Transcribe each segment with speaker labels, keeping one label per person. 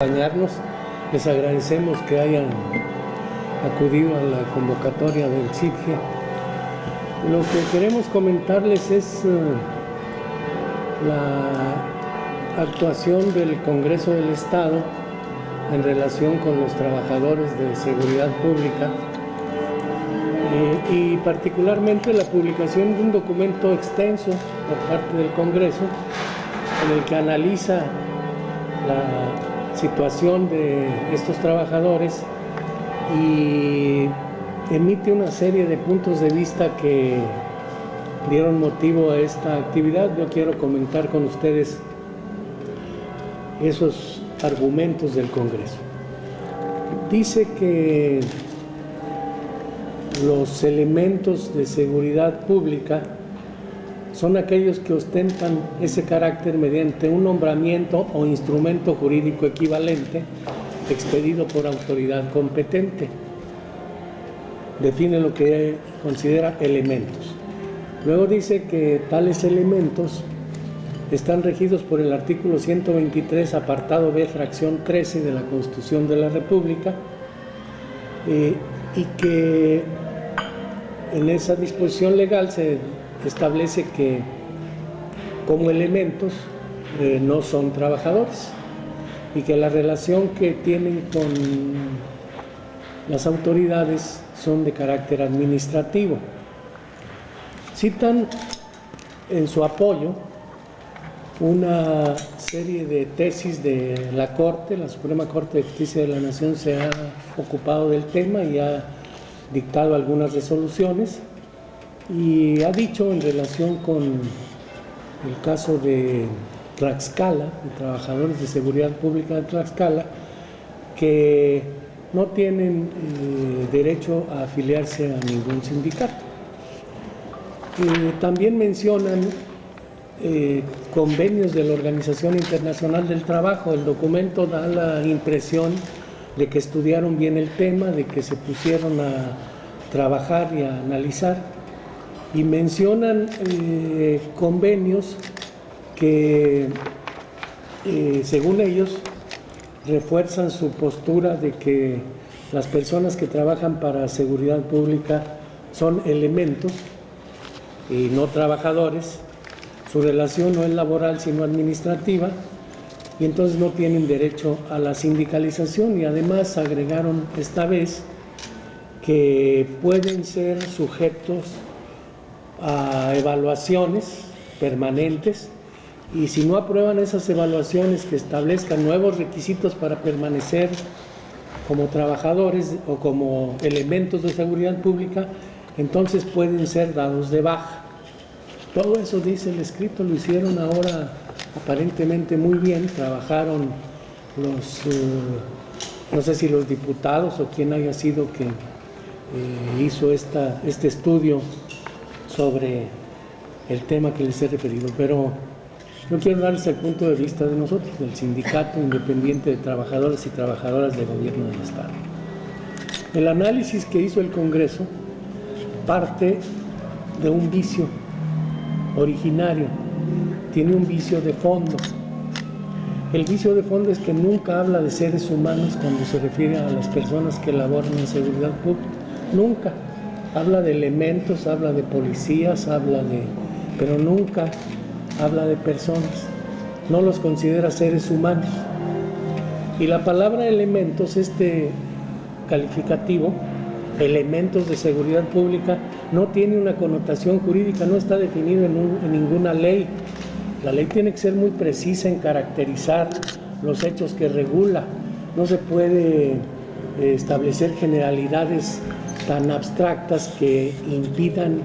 Speaker 1: acompañarnos. Les agradecemos que hayan acudido a la convocatoria del CIPGE. Lo que queremos comentarles es la actuación del Congreso del Estado en relación con los trabajadores de seguridad pública y particularmente la publicación de un documento extenso por parte del Congreso en el que analiza la situación de estos trabajadores y emite una serie de puntos de vista que dieron motivo a esta actividad. Yo quiero comentar con ustedes esos argumentos del Congreso. Dice que los elementos de seguridad pública son aquellos que ostentan ese carácter mediante un nombramiento o instrumento jurídico equivalente expedido por autoridad competente. Define lo que considera elementos. Luego dice que tales elementos están regidos por el artículo 123, apartado B, fracción 13 de la Constitución de la República, y que en esa disposición legal se establece que como elementos no son trabajadores y que la relación que tienen con las autoridades son de carácter administrativo. Citan en su apoyo una serie de tesis de la Corte. La Suprema Corte de Justicia de la Nación se ha ocupado del tema y ha dictado algunas resoluciones, y ha dicho en relación con el caso de Tlaxcala, de trabajadores de seguridad pública de Tlaxcala, que no tienen derecho a afiliarse a ningún sindicato. También mencionan convenios de la Organización Internacional del Trabajo. El documento da la impresión de que estudiaron bien el tema, de que se pusieron a trabajar y a analizar, y mencionan convenios que, según ellos, refuerzan su postura de que las personas que trabajan para seguridad pública son elementos y no trabajadores. Su relación no es laboral sino administrativa, y entonces no tienen derecho a la sindicalización, y además agregaron esta vez que pueden ser sujetos a evaluaciones permanentes, y si no aprueban esas evaluaciones que establezcan nuevos requisitos para permanecer como trabajadores o como elementos de seguridad pública, entonces pueden ser dados de baja. Todo eso dice el escrito, lo hicieron ahora aparentemente muy bien. Trabajaron los, no sé si los diputados o quién haya sido que hizo este estudio sobre el tema que les he referido, pero yo quiero darles el punto de vista de nosotros, del Sindicato Independiente de Trabajadores y Trabajadoras del Gobierno del Estado. El análisis que hizo el Congreso parte de un vicio originario, tiene un vicio de fondo. El vicio de fondo es que nunca habla de seres humanos cuando se refiere a las personas que laboran en seguridad pública, nunca. Habla de elementos, habla de policías, pero nunca habla de personas, no los considera seres humanos. Y la palabra elementos, este calificativo, elementos de seguridad pública, no tiene una connotación jurídica, no está definido en ninguna ley. La ley tiene que ser muy precisa en caracterizar los hechos que regula. No se puede establecer generalidades tan abstractas que impidan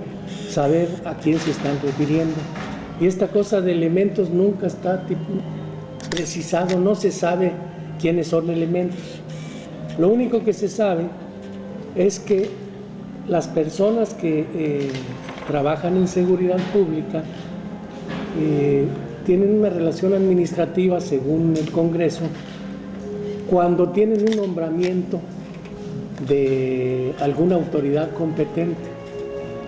Speaker 1: saber a quién se están refiriendo. Y esta cosa de elementos nunca está precisado, no se sabe quiénes son elementos. Lo único que se sabe es que las personas que trabajan en seguridad pública tienen una relación administrativa, según el Congreso, cuando tienen un nombramiento de alguna autoridad competente.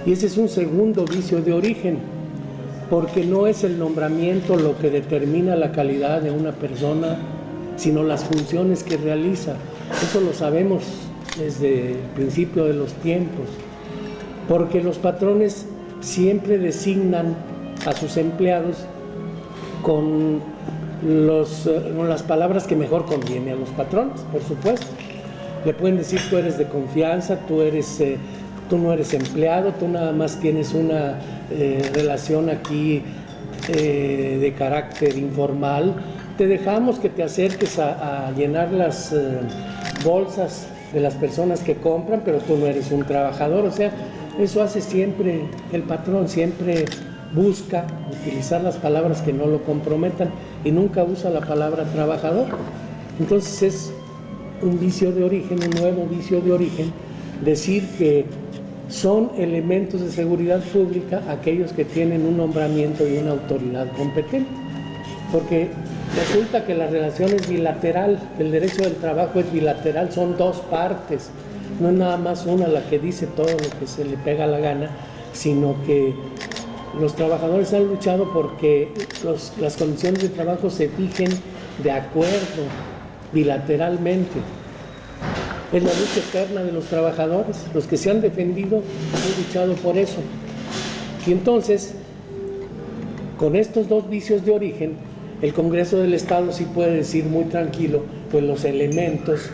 Speaker 1: Y ese es un segundo vicio de origen, porque no es el nombramiento lo que determina la calidad de una persona sino las funciones que realiza. Eso lo sabemos desde el principio de los tiempos, porque los patrones siempre designan a sus empleados con las palabras que mejor conviene a los patrones, por supuesto. Le pueden decir: tú eres de confianza, tú no eres empleado, tú nada más tienes una relación aquí de carácter informal, te dejamos que te acerques a llenar las bolsas de las personas que compran, pero tú no eres un trabajador. O sea, eso hace siempre el patrón, siempre busca utilizar las palabras que no lo comprometan y nunca usa la palabra trabajador. Entonces es un vicio de origen, un nuevo vicio de origen, decir que son elementos de seguridad pública aquellos que tienen un nombramiento y una autoridad competente, porque resulta que la relación es bilateral, el derecho del trabajo es bilateral, son dos partes, no es nada más una la que dice todo lo que se le pega la gana, sino que los trabajadores han luchado porque las condiciones de trabajo se fijen de acuerdo, bilateralmente. Es la lucha eterna de los trabajadores, los que se han defendido han luchado por eso. Y entonces, con estos dos vicios de origen, el Congreso del Estado sí puede decir muy tranquilo, pues los elementos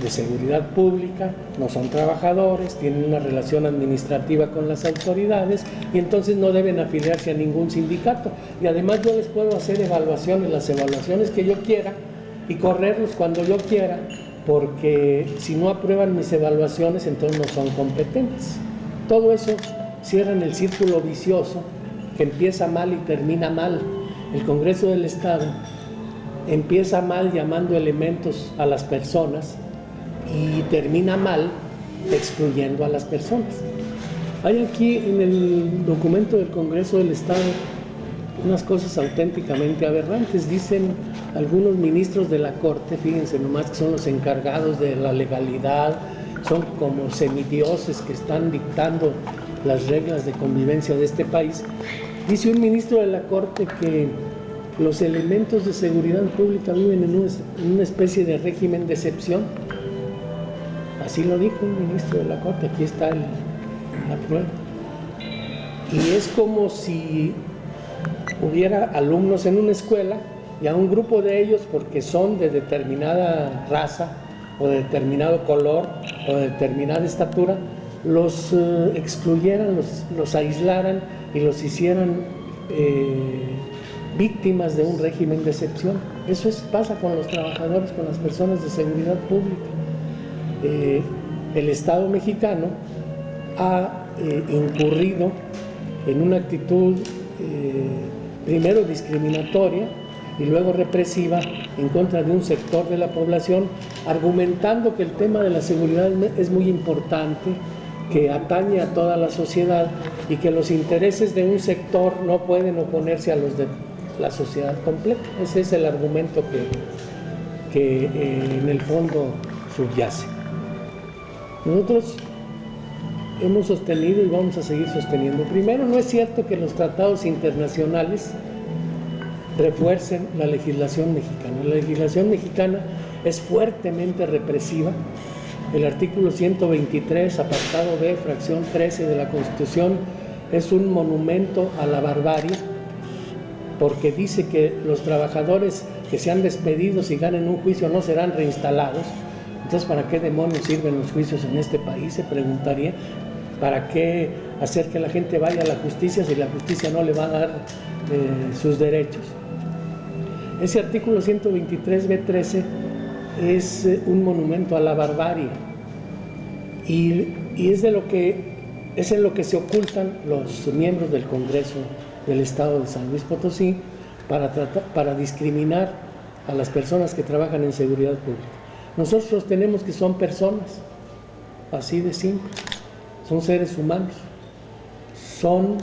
Speaker 1: de seguridad pública no son trabajadores, tienen una relación administrativa con las autoridades y entonces no deben afiliarse a ningún sindicato. Y además yo les puedo hacer evaluaciones, las evaluaciones que yo quiera, y correrlos cuando yo quiera, porque si no aprueban mis evaluaciones, entonces no son competentes. Todo eso cierra en el círculo vicioso que empieza mal y termina mal. El Congreso del Estado empieza mal llamando elementos a las personas y termina mal excluyendo a las personas. Hay aquí en el documento del Congreso del Estado unas cosas auténticamente aberrantes. Dicen algunos ministros de la Corte, fíjense nomás, que son los encargados de la legalidad, son como semidioses que están dictando las reglas de convivencia de este país. Dice un ministro de la Corte que los elementos de seguridad pública viven en una especie de régimen de excepción. Así lo dijo un ministro de la Corte, aquí está la prueba. Y es como si hubiera alumnos en una escuela y a un grupo de ellos, porque son de determinada raza o de determinado color o de determinada estatura, los excluyeran, los aislaran y los hicieran víctimas de un régimen de excepción. Eso pasa con los trabajadores, con las personas de seguridad pública. El Estado mexicano ha incurrido en una actitud primero discriminatoria y luego represiva en contra de un sector de la población, argumentando que el tema de la seguridad es muy importante, que atañe a toda la sociedad y que los intereses de un sector no pueden oponerse a los de la sociedad completa. Ese es el argumento que en el fondo subyace. Nosotros hemos sostenido y vamos a seguir sosteniendo. Primero, no es cierto que los tratados internacionales refuercen la legislación mexicana. La legislación mexicana es fuertemente represiva. El artículo 123, apartado B, fracción 13 de la Constitución, es un monumento a la barbarie, porque dice que los trabajadores que sean despedidos y ganen un juicio no serán reinstalados. Entonces, ¿para qué demonios sirven los juicios en este país? Se preguntaría. ¿Para qué hacer que la gente vaya a la justicia si la justicia no le va a dar sus derechos? Ese artículo 123B13 es un monumento a la barbarie y es en lo que se ocultan los miembros del Congreso del Estado de San Luis Potosí para discriminar a las personas que trabajan en seguridad pública. Nosotros sostenemos que son personas, así de simple, son seres humanos, son